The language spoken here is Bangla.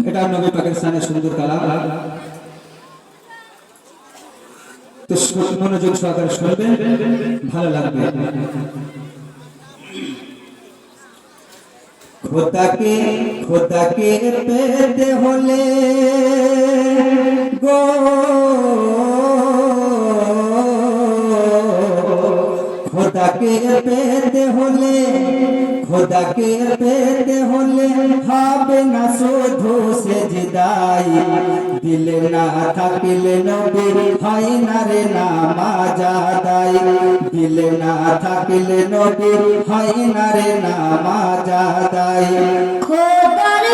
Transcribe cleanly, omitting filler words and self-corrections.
এটা নবী পাকিস্তানের সুন্দর কালাম। তো মনোযোগ সহকারে শুনবেন, ভালো লাগবে। খোদাকে পেতে হলে গো খোদাকে পেতে হলে হবে না শুধু সেজদাই, দিলে না থাকিলে নবী হয় না রে নামাজ আদায়, দিলে না থাকিলে নবী হয় না রে নামাজ আদায়। খোদার